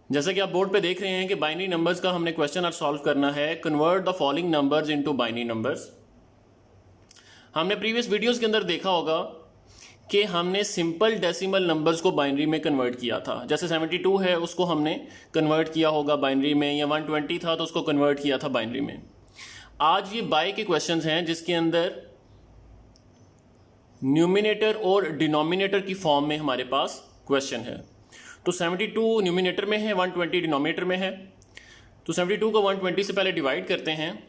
जैसे कि आप बोर्ड पे देख रहे हैं कि बाइनरी नंबर्स का हमने क्वेश्चन आज सॉल्व करना है। Convert the following numbers into binary numbers. हमने प्रीवियस वीडियोस के अंदर देखा होगा कि हमने सिंपल डेसिमल नंबर्स को बाइनरी में कन्वर्ट किया था। जैसे 72 है उसको हमने कन्वर्ट किया होगा बाइनरी में, या 120 था तो उसको कन्वर्ट किया था बाइनरी में। आज ये बाय के क्वेश्चंस हैं जिसके अंदर न्यूमिनेटर और डिनोमिनेटर की फॉर्म में हमारे पास क्वेश्चन है। तो 72 न्यूमिनेटर में है, 120 डिनोमिनेटर में है। तो 72 को 120 से पहले डिवाइड करते हैं,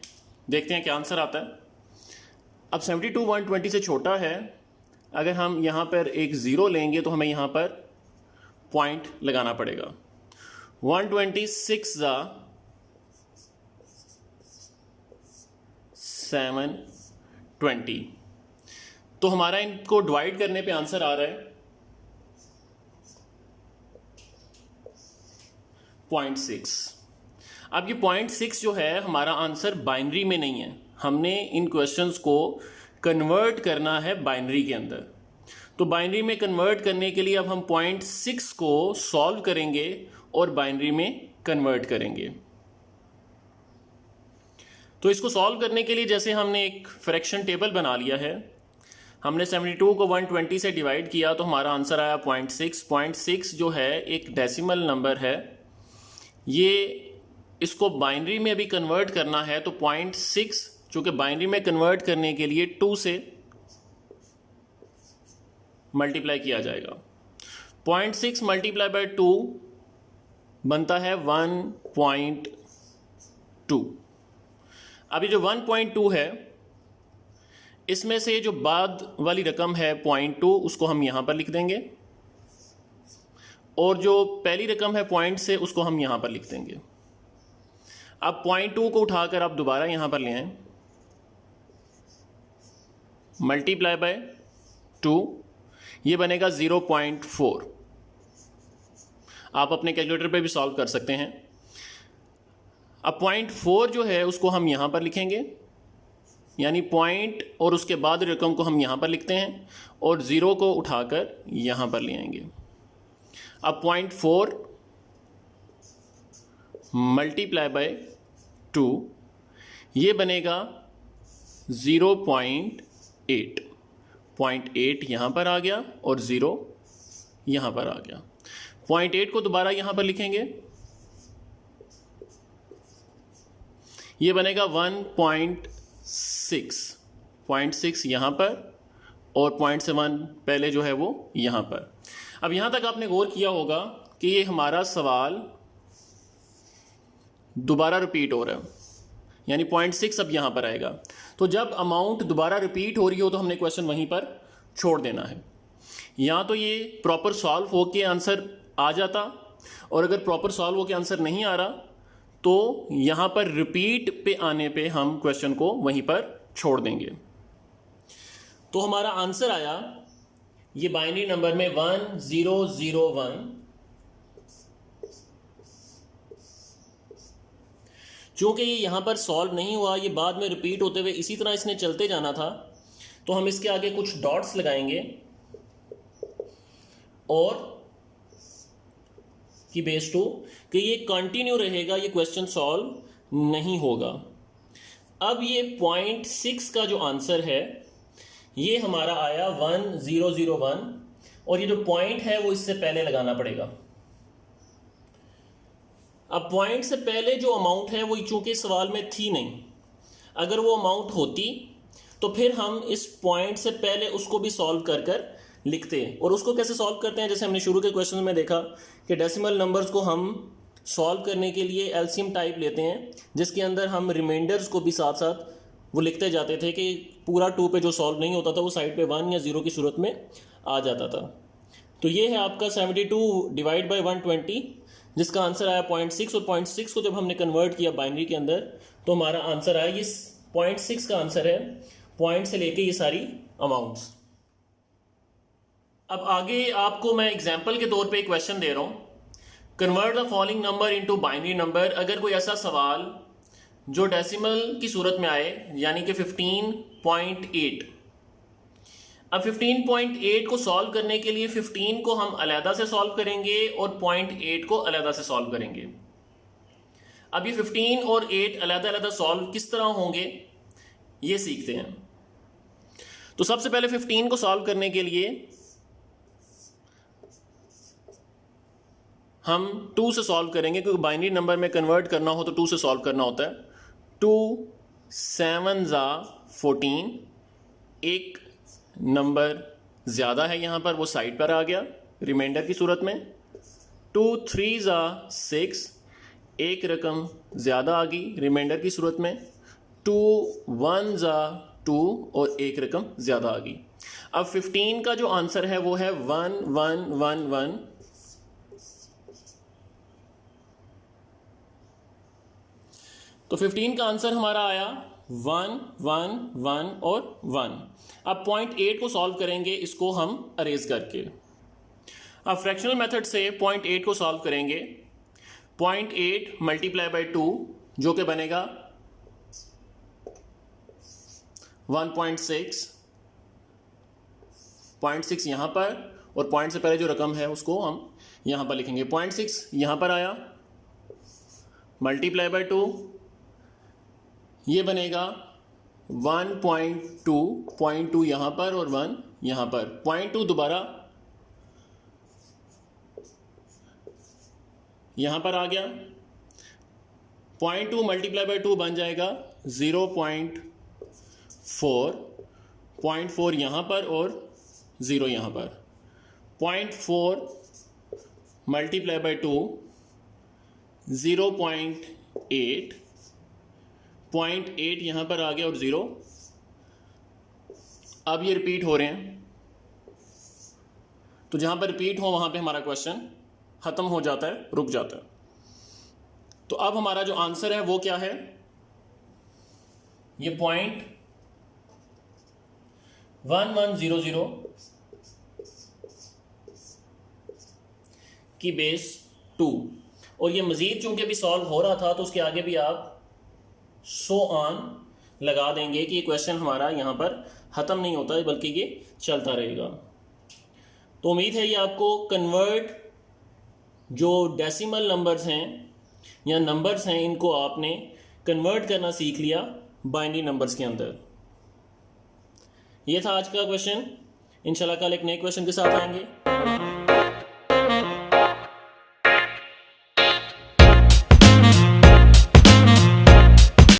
देखते हैं क्या आंसर आता है। अब 72 120 से छोटा है। अगर हम यहाँ पर एक ज़ीरो लेंगे तो हमें यहाँ पर पॉइंट लगाना पड़ेगा। 126 ज़ा 720, तो हमारा इनको डिवाइड करने पे आंसर आ रहा है 0.6। अब ये 0.6 जो है हमारा आंसर बाइनरी में नहीं है, हमने इन क्वेश्चंस को कन्वर्ट करना है बाइनरी के अंदर। तो बाइनरी में कन्वर्ट करने के लिए अब हम 0.6 को सॉल्व करेंगे और बाइनरी में कन्वर्ट करेंगे। तो इसको सॉल्व करने के लिए जैसे हमने एक फ्रैक्शन टेबल बना लिया है, हमने 72 को 120 से डिवाइड किया तो हमारा आंसर आया 0.6। 0.6 जो है एक डेसिमल नंबर है, ये इसको बाइनरी में भी कन्वर्ट करना है। तो 0.6 चूंकि बाइनरी में कन्वर्ट करने के लिए 2 से मल्टीप्लाई किया जाएगा। 0.6 मल्टीप्लाई बाय 2 बनता है 1.2। अभी जो 1.2 है इसमें से जो बाद वाली रकम है 0.2 उसको हम यहां पर लिख देंगे, और जो पहली रकम है पॉइंट से उसको हम यहां पर लिख देंगे। अब 0.2 को उठाकर आप दोबारा यहां पर ले आए, मल्टीप्लाई बाय 2, ये बनेगा 0.4। आप अपने कैलकुलेटर पे भी सॉल्व कर सकते हैं। अब 0.4 जो है उसको हम यहां पर लिखेंगे, यानी पॉइंट और उसके बाद रकम को हम यहां पर लिखते हैं और 0 को उठाकर यहां पर ले आएंगे। अब 0.4 मल्टीप्लाई बाय 2, ये बनेगा 0.8। 0.8 यहां पर आ गया और 0 यहां पर आ गया। 0.8 को दोबारा यहां पर लिखेंगे, ये बनेगा 1.6। 0.6 यहां पर और 0.7 पहले जो है वो यहां पर। अब यहां तक आपने गौर किया होगा कि ये हमारा सवाल दोबारा रिपीट हो रहा है, यानी 0.6 अब यहां पर आएगा। तो जब अमाउंट दोबारा रिपीट हो रही हो तो हमने क्वेश्चन वहीं पर छोड़ देना है। या तो ये प्रॉपर सॉल्व होके आंसर आ जाता, और अगर प्रॉपर सॉल्व होके आंसर नहीं आ रहा तो यहां पर रिपीट पे आने पे हम क्वेश्चन को वहीं पर छोड़ देंगे। तो हमारा आंसर आया ये बाइनरी नंबर में 1001। चूंकि ये यहां पर सॉल्व नहीं हुआ, ये बाद में रिपीट होते हुए इसी तरह इसने चलते जाना था, तो हम इसके आगे कुछ डॉट्स लगाएंगे और की बेस 2 कि ये कंटिन्यू रहेगा, ये क्वेश्चन सॉल्व नहीं होगा। अब ये 0.6 का जो आंसर है ये हमारा आया 1001, और ये जो पॉइंट है वो इससे पहले लगाना पड़ेगा। अब पॉइंट से पहले जो अमाउंट है वो चूंकि सवाल में थी नहीं, अगर वो अमाउंट होती तो फिर हम इस पॉइंट से पहले उसको भी सॉल्व कर कर लिखते हैं। और उसको कैसे सॉल्व करते हैं, जैसे हमने शुरू के क्वेश्चन में देखा कि डेसिमल नंबर्स को हम सॉल्व करने के लिए एलसीएम टाइप लेते हैं, जिसके अंदर हम रिमाइंडर्स को भी साथ साथ वो लिखते जाते थे कि पूरा 2 पे जो सॉल्व नहीं होता था वो साइड पे 1 या 0 की सूरत में आ जाता था। तो ये है आपका 72 डिवाइड बाय 120, जिसका आंसर आया 0.6। और 0.6 को जब हमने कन्वर्ट किया बाइनरी के अंदर तो हमारा आंसर आया, ये 0.6 का आंसर है, पॉइंट से लेके ये सारी अमाउंट्स। अब आगे आपको मैं एग्जाम्पल के तौर पे क्वेश्चन दे रहा हूं, convert the following number into binary number. अगर कोई ऐसा सवाल जो डेसिमल की सूरत में आए, यानी कि 15.8, अब 15.8 को सॉल्व करने के लिए 15 को हम अलहदा से सॉल्व करेंगे और 0.8 को अलहदा से सॉल्व करेंगे। अब ये 15 और 8 अलहदा अलहदा सॉल्व किस तरह होंगे ये सीखते हैं। तो सबसे पहले 15 को सॉल्व करने के लिए हम 2 से सॉल्व करेंगे, क्योंकि बाइनरी नंबर में कन्वर्ट करना हो तो 2 से सॉल्व करना होता है। 2 7 ज़ा 14, एक नंबर ज़्यादा है यहाँ पर, वो साइड पर आ गया रिमाइंडर की सूरत में। 2 3 ज़ा 6, एक रकम ज़्यादा आ गई रिमाइंडर की सूरत में। 2 1 ज़ा 2, और एक रकम ज़्यादा आ गई। अब 15 का जो आंसर है वो है 1 1 1 1। तो 15 का आंसर हमारा आया 1 1 1 और 1। अब 0.8 को सॉल्व करेंगे, इसको हम अरेज करके। अब फ्रैक्शनल मेथड से 0.8 को सॉल्व करेंगे। 0.8 मल्टीप्लाई बाई 2 जो कि बनेगा 1.6। 0.6 यहां पर, और पॉइंट से पहले जो रकम है उसको हम यहां पर लिखेंगे। 0.6 यहां पर आया, मल्टीप्लाई बाई 2 ये बनेगा 1.2। 0.2 यहां पर और 1 यहां पर। 0.2 दोबारा यहां पर आ गया। 0.2 मल्टीप्लाई बाई 2 बन जाएगा 0.4। 0.4 यहां पर और 0 यहां पर। 0.4 मल्टीप्लाई बाई 2 0.8। 0.8 यहां पर आ गया और 0। अब ये रिपीट हो रहे हैं, तो जहां पर रिपीट हो वहां पे हमारा क्वेश्चन खत्म हो जाता है, रुक जाता है। तो अब हमारा जो आंसर है वो क्या है, ये 0.1100 की बेस 2। और ये मजीद चूंकि अभी सॉल्व हो रहा था तो उसके आगे भी आप सो ऑन लगा देंगे कि ये क्वेश्चन हमारा यहाँ पर ख़त्म नहीं होता है, बल्कि ये चलता रहेगा। तो उम्मीद है ये आपको कन्वर्ट जो डेसिमल नंबर्स हैं या नंबर्स हैं, इनको आपने कन्वर्ट करना सीख लिया बाइनरी नंबर्स के अंदर। ये था आज का क्वेश्चन। इंशाल्लाह कल एक नए क्वेश्चन के साथ आएंगे।